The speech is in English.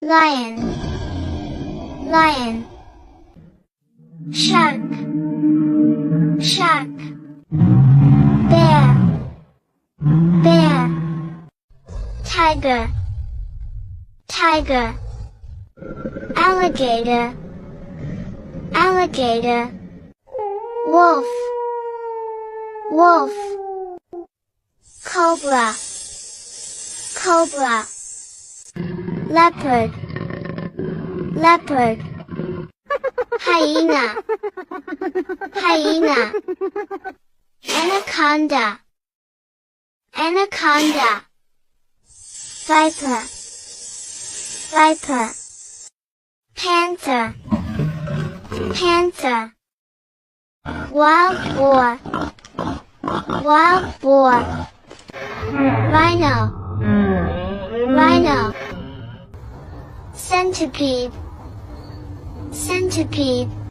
lion, lion. Shark, shark. Bear, bear. Tiger, tiger. Alligator, alligator. Wolf, wolf. Cobra, cobra. Leopard, leopard. Hyena, hyena. Anaconda, anaconda. Viper, viper. Panther, panther. Wild boar, wild boar. Rhino, rhino. Centipede, centipede.